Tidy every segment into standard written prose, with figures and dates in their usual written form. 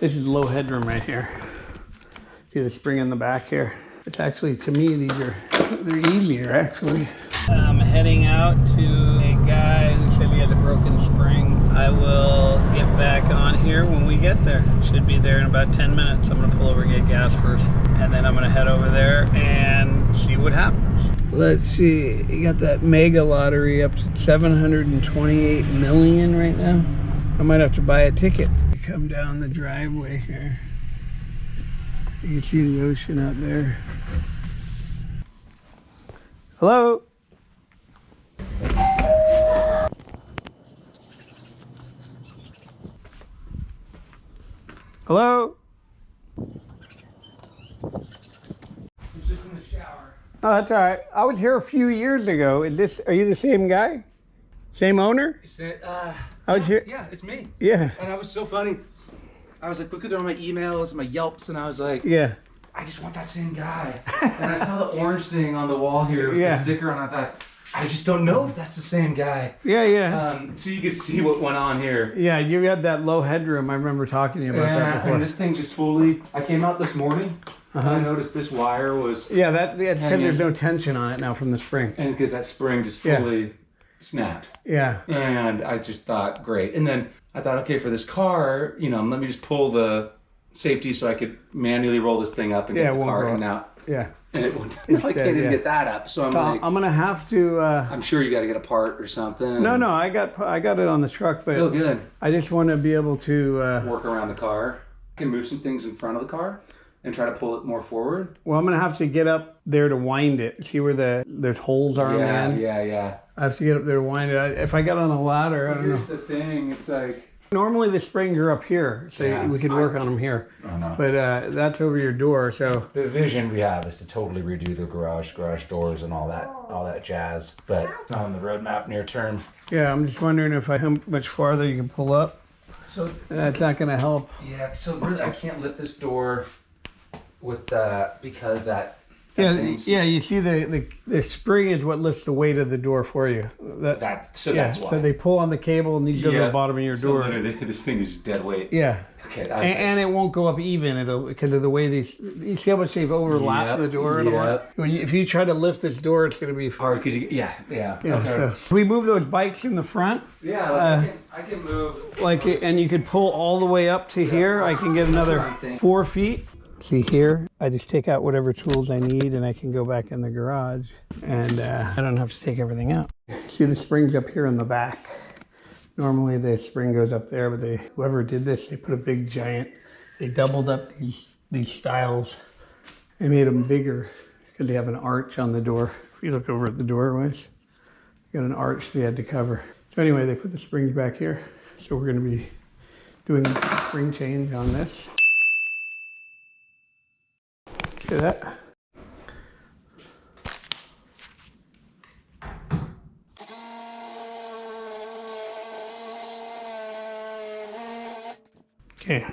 This is low headroom right here. See the spring in the back here? It's actually, to me, they're easier actually. I'm heading out to a guy who said he had a broken spring. I will get back on here when we get there. Should be there in about 10 minutes. I'm gonna pull over and get gas first, and then I'm gonna head over there and see what happens. Let's see, you got that mega lottery up to 728 million right now. I might have to buy a ticket. You come down the driveway here. You can see the ocean out there. Hello? Hello? I was just in the shower. Oh, that's all right. I was here a few years ago. Are you the same guy? Same owner? I was here. Yeah, it's me. Yeah. And I was so funny. I was like looking through all my emails, my Yelps, and I was like, Yeah. I just want that same guy. And I saw the orange thing on the wall here with the sticker on. I thought, I just don't know if that's the same guy. Yeah, yeah. So you can see what went on here. Yeah, you had that low headroom. I remember talking to you about that before. And this thing just fully, I came out this morning, and I noticed this wire was... Yeah, that's because there's no tension on it now from the spring. And because that spring just fully snapped. Yeah. And I just thought, great. And then I thought, okay, for this car, you know, let me just pull the safety so I could manually roll this thing up and get the car in out. Yeah. And it wouldn't. I can't even get that up. So I'm like, I'm gonna have to. I'm sure you got to get a part or something. No, I got it on the truck, but oh, good. I just want to be able to work around the car. I can move some things in front of the car and try to pull it more forward. Well, I'm gonna have to get up there to wind it. See where there's holes are on the end. Yeah. I have to get up there to wind it. If I got on a ladder, I don't know. Here's the thing. It's like. Normally the springs are up here, so we could work on them here. Oh, no. But that's over your door, so. The vision we have is to totally redo the garage doors and all that jazz. But on the roadmap near term. Yeah, I'm just wondering how much farther you can pull up. So that's not going to help. Yeah. So really, I can't lift this door with because that. Yeah. You see the spring is what lifts the weight of the door for you. That's why. So they pull on the cable and these go to the bottom of your door. Literally, this thing is dead weight. Yeah. Okay. And it won't go up even. Because of the way you see how much they've overlapped the door. If you try to lift this door, it's going to be hard because yeah. Okay. So we move those bikes in the front. Yeah. I can move. And you could pull all the way up to here. I can get another 4 feet. See here, I just take out whatever tools I need and I can go back in the garage and I don't have to take everything out. See the springs up here in the back. Normally the spring goes up there, but whoever did this, they put a big giant, they doubled up these stiles and made them bigger because they have an arch on the door. If you look over at the doorways, you got an arch they had to cover. So anyway, they put the springs back here. So we're gonna be doing a spring change on this. See that? Okay,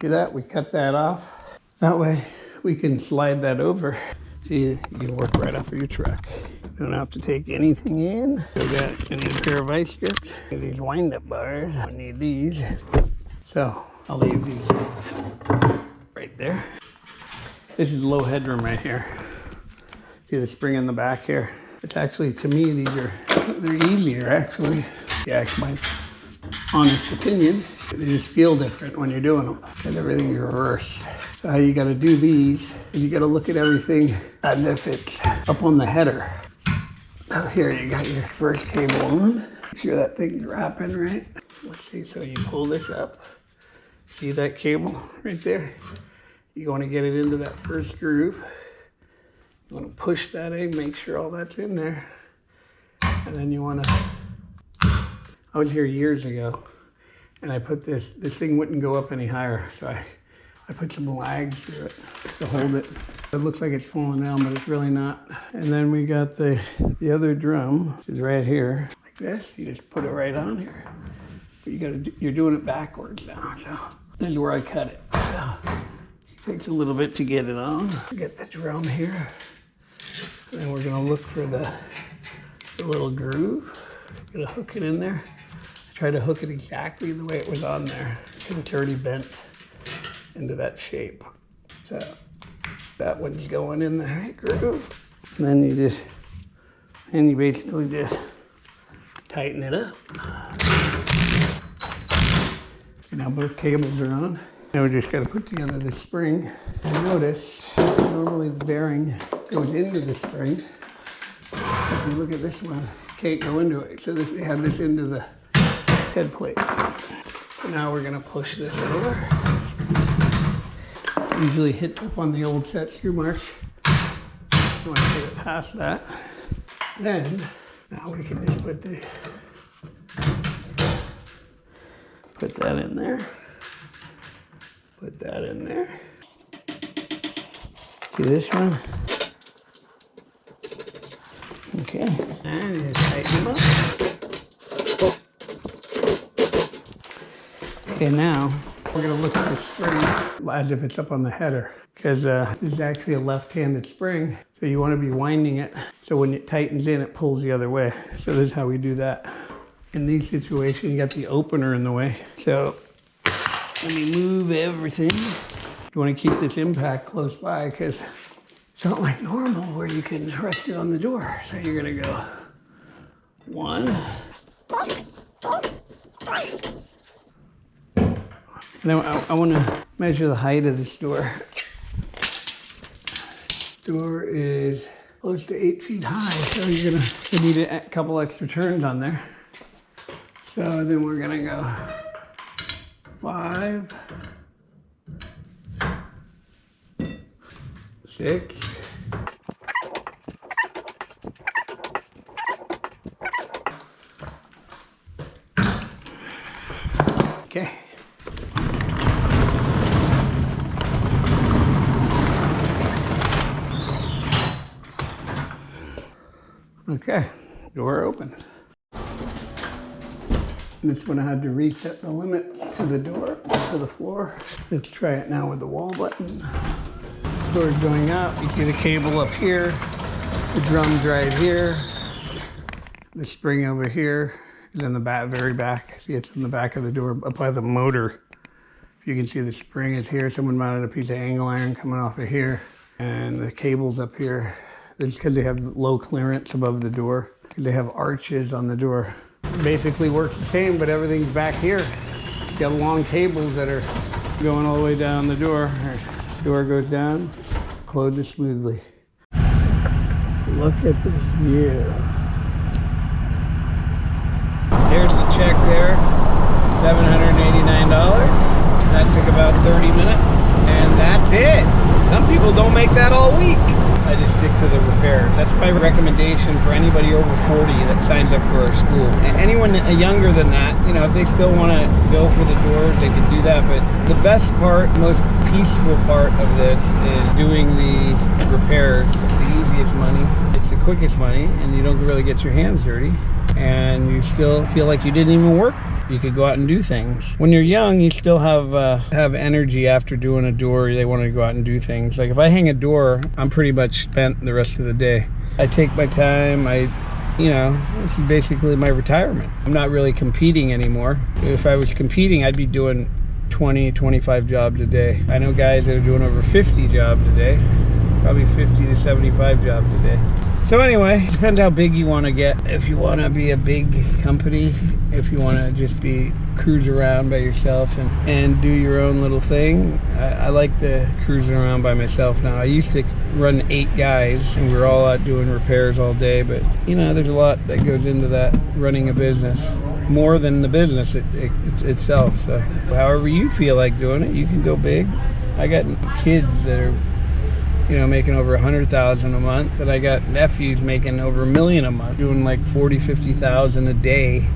see that? We cut that off. That way we can slide that over. See, you can work right off of your truck. You don't have to take anything in. You need a pair of vice grips. These wind-up bars, I need these. So I'll leave these right there. This is low headroom right here. See the spring in the back here? It's actually, to me, they're easier actually. Yeah, it's my honest opinion. They just feel different when you're doing them and everything's reversed. So how you gotta do these is you gotta look at everything as if it's up on the header. Now here you got your first cable on. Make sure that thing's wrapping right. Let's see, so you pull this up. See that cable right there? You want to get it into that first groove. You want to push that in, make sure all that's in there. And then you want to, I was here years ago and I put this thing wouldn't go up any higher. So I put some lags through it to hold it. It looks like it's falling down, but it's really not. And then we got the other drum, which is right here, like this. You just put it right on here. But you're doing it backwards now. So this is where I cut it. So, takes a little bit to get it on. Get the drum here. And then we're gonna look for the little groove. Gonna hook it in there. Try to hook it exactly the way it was on there. Because it's already bent. into that shape. So that one's going in the right groove. And then you basically just tighten it up. And now both cables are on. Now we just got to put together the spring. And notice, normally the bearing goes into the spring. If you look at this one, it can't go into it. So they have this into the head plate. So now we're going to push this over. Usually hit up on the old set screw marks. You want to get it past that. Then, now we can just put that in there. Put that in there. Do this one. Okay, and just tighten them up. Okay, now we're gonna look at the spring as if it's up on the header, because this is actually a left-handed spring, so you want to be winding it so when it tightens in, it pulls the other way. So this is how we do that. In these situations, you got the opener in the way. So let me move everything. You want to keep this impact close by because it's not like normal where you can rest it on the door. So you're gonna go 1. Now I want to measure the height of this door. This door is close to 8 feet high, so you need a couple extra turns on there. So then we're gonna go 5, 6. Okay. Okay, door open. This one I had to reset the limit to the door, to the floor. Let's try it now with the wall button. Door's going up. You see the cable up here, the drum's right here, the spring over here is in the back, very back. See, it's in the back of the door, up by the motor. If you can see, the spring is here. Someone mounted a piece of angle iron coming off of here, and the cable's up here. This is because they have low clearance above the door. They have arches on the door. Basically works the same, but everything's back here. You got long cables that are going all the way down the door. Door goes down, closes smoothly. Look at this view. There's the check there, $789. That took about 30 minutes, and that's it. Some people don't make that all week. I just stick to the repairs. That's my recommendation for anybody over 40 that signs up for our school. Anyone younger than that, you know, if they still want to go for the doors, they can do that. But the best part, most peaceful part of this is doing the repairs. It's the easiest money. It's the quickest money, and you don't really get your hands dirty. And you still feel like you didn't even work. You could go out and do things. When you're young, you still have energy after doing a door. They want to go out and do things. Like if I hang a door, I'm pretty much spent the rest of the day. I take my time. This is basically my retirement. I'm not really competing anymore. If I was competing, I'd be doing 20, 25 jobs a day. I know guys that are doing over 50 jobs a day, probably 50 to 75 jobs a day. So anyway, it depends how big you want to get. If you want to be a big company, if you want to just cruise around by yourself and do your own little thing. I like the cruising around by myself now. I used to run 8 guys and we were all out doing repairs all day, but you know, there's a lot that goes into that, running a business. More than the business itself. So however you feel like doing it, you can go big. I got kids that are making over 100,000 a month, and I got nephews making over $1 million a month, doing like 40, 50,000 a day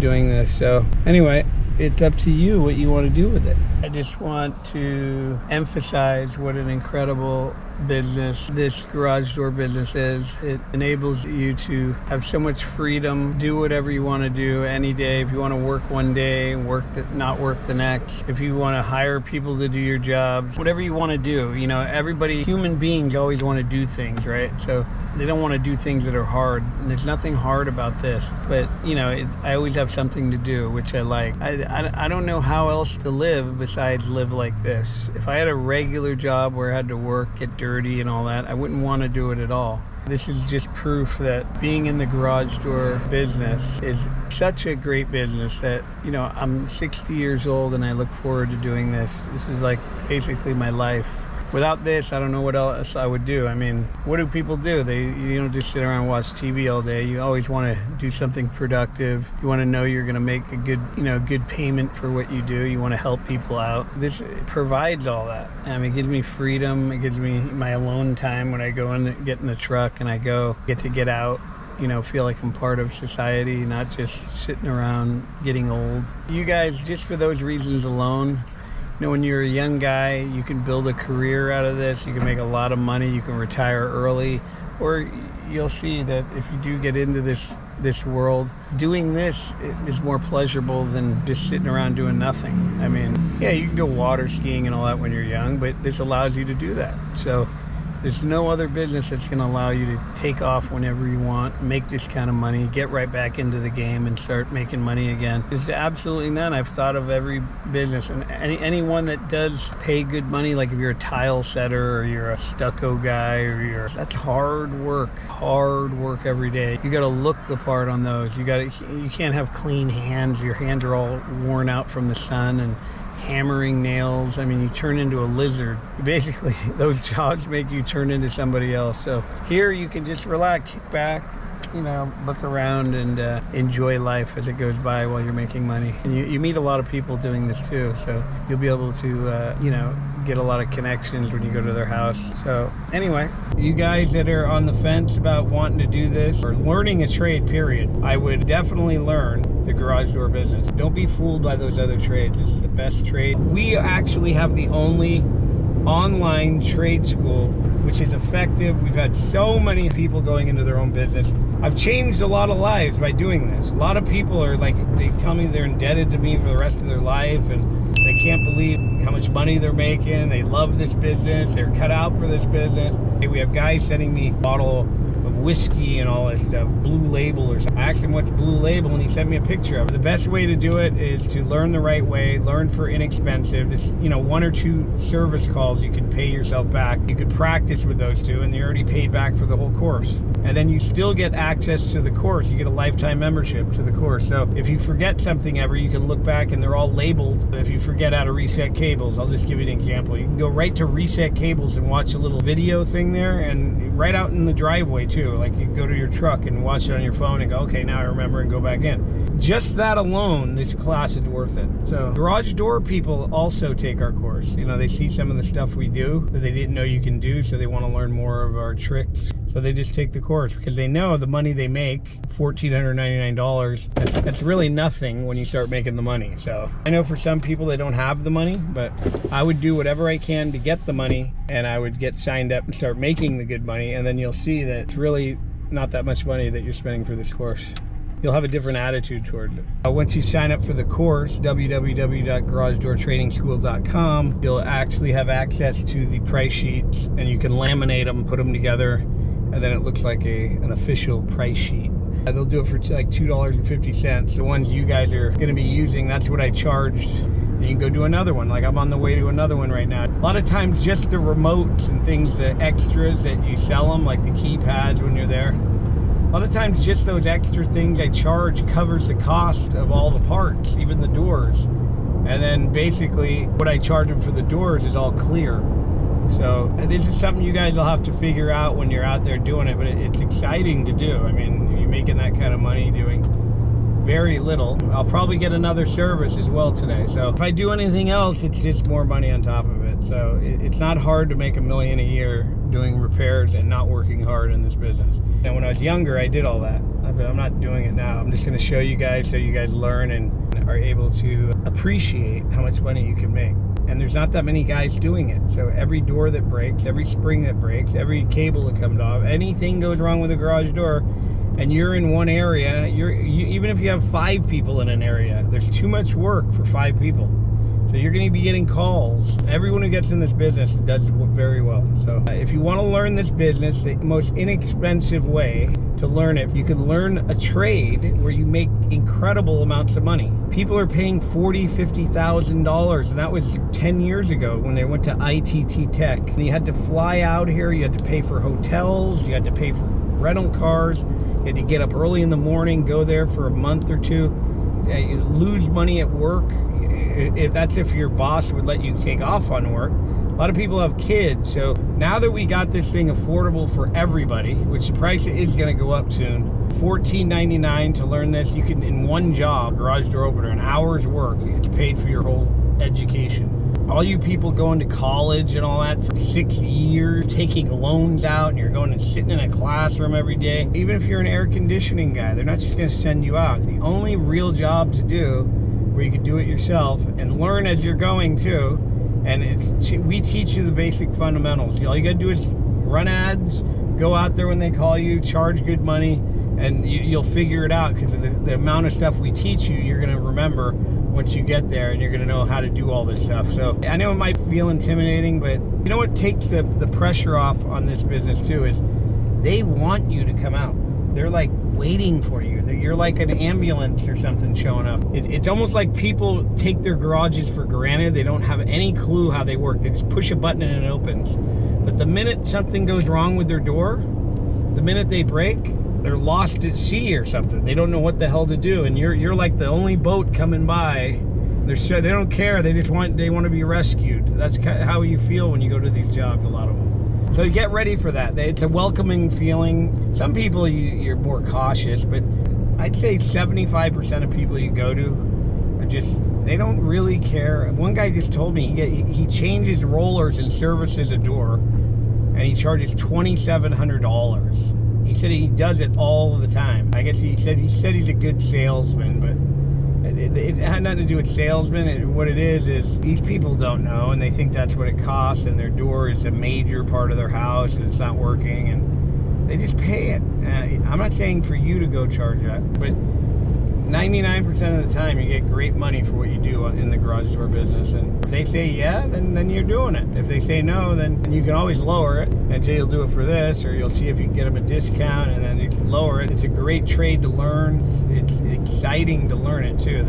doing this. So anyway, it's up to you what you want to do with it. I just want to emphasize what an incredible business this garage door business is. It enables you to have so much freedom, do whatever you want to do any day. If you want to work one day, not work the next. If you want to hire people to do your jobs, whatever you want to do. Everybody, human beings always want to do things, right? So they don't want to do things that are hard, and there's nothing hard about this. But you know, I always have something to do, which I like. I don't know how else to live besides live like this. If I had a regular job where I had to work, get dirty and all that, I wouldn't want to do it at all. This is just proof that being in the garage door business is such a great business that, you know, I'm 60 years old and I look forward to doing this. This is like basically my life. Without this, I don't know what else I would do. I mean, what do people do? You don't just sit around and watch TV all day. You always want to do something productive. You want to know you're going to make a good, you know, good payment for what you do. You want to help people out. This provides all that. I mean, it gives me freedom. It gives me my alone time when I go and get in the truck and I get to get out. You know, feel like I'm part of society, not just sitting around getting old. You guys, just for those reasons alone, you know, when you're a young guy, you can build a career out of this. You can make a lot of money. You can retire early, or you'll see that if you do get into this world, doing this is more pleasurable than just sitting around doing nothing. I mean, yeah, you can go water skiing and all that when you're young, but this allows you to do that. So there's no other business that's going to allow you to take off whenever you want, make this kind of money, get right back into the game and start making money again. There's absolutely none. I've thought of every business, and anyone that does pay good money, like if you're a tile setter or you're a stucco guy or that's hard work every day. You got to look the part on those. You can't have clean hands. Your hands are all worn out from the sun and hammering nails. I mean, you turn into a lizard. Basically, those jobs make you turn into somebody else. So here you can just relax, kick back, you know, look around and enjoy life as it goes by while you're making money. And you meet a lot of people doing this too, so you'll be able to, you know, get a lot of connections when you go to their house. So anyway, you guys that are on the fence about wanting to do this or learning a trade, period, I would definitely learn the garage door business. Don't be fooled by those other trades. This is the best trade. We actually have the only online trade school which is effective. We've had so many people going into their own business. I've changed a lot of lives by doing this. A lot of people are like, they tell me they're indebted to me for the rest of their life and they can't believe how much money they're making. They love this business. They're cut out for this business. We have guys sending me a bottle of whiskey and all that stuff, Blue Label or something. I asked him what's Blue Label and he sent me a picture of it. The best way to do it is to learn the right way, learn for inexpensive. This, you know, 1 or 2 service calls, you can pay yourself back. You could practice with those 2 and you're already paid back for the whole course. And then you still get access to the course. You get a lifetime membership to the course. So if you forget something ever, you can look back and they're all labeled. If you forget how to reset cables, I'll just give you an example. You can go right to reset cables and watch a little video thing there, and right out in the driveway too. Like you can go to your truck and watch it on your phone and go, okay, now I remember, and go back in. Just that alone, this class is worth it. So garage door people also take our course. You know, they see some of the stuff we do that they didn't know you can do, so they want to learn more of our tricks. So they just take the course because they know the money they make, $1,499, that's really nothing when you start making the money. So I know for some people they don't have the money, but I would do whatever I can to get the money, and I would get signed up and start making the good money, and then you'll see that it's really not that much money that you're spending for this course. You'll have a different attitude towards it. Once you sign up for the course, www.garagedoortradingschool.com, you'll actually have access to the price sheets, and you can laminate them, put them together, and then it looks like an official price sheet. They'll do it for like $2.50. The ones you guys are going to be using, that's what I charged. And you can go do another one. Like I'm on the way to another one right now. A lot of times just the remotes and things, the extras that you sell them, like the keypads when you're there. A lot of times just those extra things I charge covers the cost of all the parts, even the doors. And then basically what I charge them for the doors is all clear. So this is something you guys will have to figure out when you're out there doing it, but it's exciting to do. I mean, you're making that kind of money doing very little. I'll probably get another service as well today. So if I do anything else, it's just more money on top of it. So it's not hard to make $1 million a year doing repairs and not working hard in this business. And when I was younger, I did all that. I'm not doing it now. I'm just going to show you guys so you guys learn and are able to appreciate how much money you can make. And there's not that many guys doing it. So every door that breaks, every spring that breaks, every cable that comes off, anything goes wrong with a garage door, and you're in one area, even if you have 5 people in an area, there's too much work for 5 people. So So you're going to be getting calls. Everyone who gets in this business does very well. So if you want to learn this business, the most inexpensive way to learn it, you can learn a trade where you make incredible amounts of money. People are paying $40,000, $50,000, and that was 10 years ago when they went to ITT Tech. And you had to fly out here, you had to pay for hotels, you had to pay for rental cars, you had to get up early in the morning, go there for a month or two. You lose money at work. That's if your boss would let you take off on work. A lot of people have kids, so now that we got this thing affordable for everybody, which the price is going to go up soon, $14.99 to learn this. You can, in one job, garage door opener, an hour's work, it's paid for your whole education. All you people going to college and all that for 6 years, taking loans out, and you're going and sitting in a classroom every day. Even if you're an air conditioning guy, they're not just going to send you out. The only real job to do, where you can do it yourself and learn as you're going too, and we teach you the basic fundamentals. All you gotta do is run ads, go out there when they call you, charge good money, and you'll figure it out, because of the amount of stuff we teach you, you're gonna remember once you get there, and you're gonna know how to do all this stuff. So I know it might feel intimidating, but you know what takes the pressure off on this business too is they want you to come out. They're like waiting for you. You're like an ambulance or something showing up. It's almost like people take their garages for granted. They don't have any clue how they work. They just push a button and it opens. But the minute something goes wrong with their door, the minute they break, they're lost at sea or something. They don't know what the hell to do. And you're like the only boat coming by. They don't care. They want to be rescued. That's how you feel when you go to these jobs, a lot of them. So get ready for that. It's a welcoming feeling. Some people you're more cautious, but I'd say 75% of people you go to are just, they don't really care. One guy just told me he changes rollers and services a door, and he charges $2,700. He said he does it all the time. I guess he said he's a good salesman, but it had nothing to do with salesmen. What it is these people don't know, and they think that's what it costs, and their door is a major part of their house and it's not working, and they just pay it. I'm not saying for you to go charge that, but 99% of the time you get great money for what you do in the garage door business. And if they say yeah, then you're doing it. If they say no, then you can always lower it and say you'll do it for this, or you'll see if you can get them a discount, and then you can lower it. It's a great trade to learn. It's exciting to learn it too.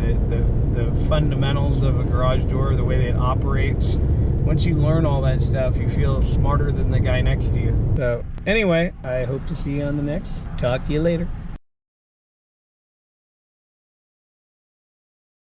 The fundamentals of a garage door, the way that it operates. Once you learn all that stuff, you feel smarter than the guy next to you. So anyway, I hope to see you on the next. Talk to you later.